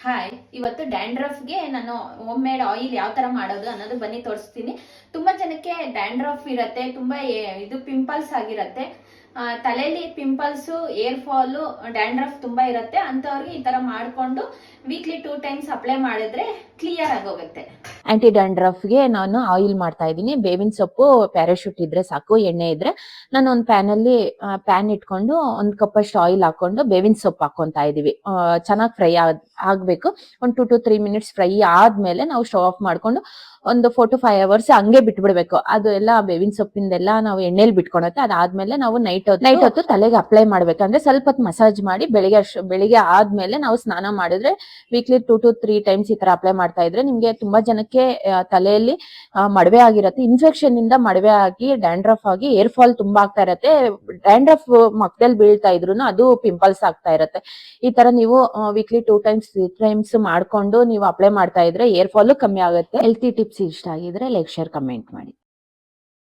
Hi, ಇವತ್ತು ಡ್ಯಾಂಡ್ರಫ್ಗೆ ನಾನು home made oil ಯಾವ ತರ ಮಾಡೋದು ಅನ್ನೋದು ಬನ್ನಿ ತೋರಿಸ್ತೀನಿ. ತುಂಬಾ ಜನಕ್ಕೆ ಡ್ಯಾಂಡ್ರಫ್ ಇರತ್ತೆ, ತುಂಬಾ ಇದು ಪಿಂಪಲ್ಸ್ ಆಗಿರತ್ತೆ. ತಲೆಯಲ್ಲಿ ಪಿಂಪಲ್ಸ್, ಏರ್ ಫಾಲು, ಡ್ಯಾಂಡ್ರಫ್ ತುಂಬಾ ಇರತ್ತೆ. ಅಂತವ್ರಿಗೆ ಈ ತರ ಮಾಡ್ಕೊಂಡು ವೀಕ್ಲಿ 2 ಟೈಮ್ಸ್ ಅಪ್ಲೈ ಮಾಡಿದ್ರೆ ಕ್ಲಿಯರ್ ಆಗೋಗುತ್ತೆ. ಆಂಟಿ ಡ್ಯಾಂಡ್ರಫ್ಗೆ ನಾನು ಆಯಿಲ್ ಮಾಡ್ತಾ ಇದ್ದೀನಿ. ಬೇವಿನ ಸೊಪ್ಪು, ಪ್ಯಾರಾಶೂಟ್ ಇದ್ರೆ ಸಾಕು, ಎಣ್ಣೆ ಇದ್ರೆ. ನಾನು ಒಂದು ಪ್ಯಾನ್ ಇಟ್ಕೊಂಡು 1 ಕಪ್ ಅಷ್ಟು ಆಯಿಲ್ ಹಾಕೊಂಡು ಬೇವಿನ ಸೊಪ್ಪು ಹಾಕೊಂತಾ ಇದೀವಿ. ಚೆನ್ನಾಗಿ ಫ್ರೈ ಆಗ್ಬೇಕು. ಒಂದು 2 to 3 ಮಿನಿಟ್ಸ್ ಫ್ರೈ ಆದ್ಮೇಲೆ ನಾವು ಸ್ಟವ್ ಆಫ್ ಮಾಡ್ಕೊಂಡು ಒಂದು 4 to 5 ಅವರ್ಸ್ ಹಂಗೆ ಬಿಟ್ಬಿಡ್ಬೇಕು. ಅದು ಎಲ್ಲ ಬೇವಿನ ಸೊಪ್ಪಿಂದೆಲ್ಲ ನಾವು ಎಣ್ಣೆಲಿ ಬಿಟ್ಕೊಳತ್ತೆ. ಅದಾದ್ಮೇಲೆ ನಾವು ನೈಟ್ ಹೊತ್ತು ತಲೆಗೆ ಅಪ್ಲೈ ಮಾಡ್ಬೇಕಂದ್ರೆ ಸ್ವಲ್ಪ ಹೊತ್ತು ಮಸಾಜ್ ಮಾಡಿ ಬೆಳಿಗ್ಗೆ ಆದ್ಮೇಲೆ ನಾವು ಸ್ನಾನ ಮಾಡಿದ್ರೆ ವೀಕ್ಲಿ 2 to 3 ಟೈಮ್ಸ್ ಈ ತರ ಅಪ್ಲೈ ಮಾಡ್ತಾ ಇದ್ರೆ ನಿಮ್ಗೆ ತುಂಬಾ ಜನಕ್ಕೆ ತಲೆಯಲ್ಲಿ ಮಡವೆ ಆಗಿರತ್ತೆ. ಇನ್ಫೆಕ್ಷನ್ ಇಂದ ಮಡವೆ ಆಗಿ ಡ್ಯಾಂಡ್ರಫ್ ಆಗಿ ಏರ್ ಫಾಲ್ ತುಂಬಾ ಆಗ್ತಾ ಇರತ್ತೆ. ಡ್ಯಾಂಡ್ರಫ್ ಮಕ್ಕದಲ್ಲಿ ಬೀಳ್ತಾ ಇದ್ರು ಅದು ಪಿಂಪಲ್ಸ್ ಆಗ್ತಾ ಇರತ್ತೆ. ಈ ತರ ನೀವು ವೀಕ್ಲಿ 2 ಟೈಮ್ಸ್ 3 ಟೈಮ್ಸ್ ಮಾಡ್ಕೊಂಡು ನೀವು ಅಪ್ಲೈ ಮಾಡ್ತಾ ಇದ್ರೆ ಏರ್ ಫಾಲ್ ಕಮ್ಮಿ ಆಗುತ್ತೆ. ಹೆಲ್ತಿ ಟಿಪ್ಸ್ ಇಷ್ಟ ಆಗಿದ್ರೆ ಲೈಕ್, ಶೇರ್, ಕಮೆಂಟ್ ಮಾಡಿ.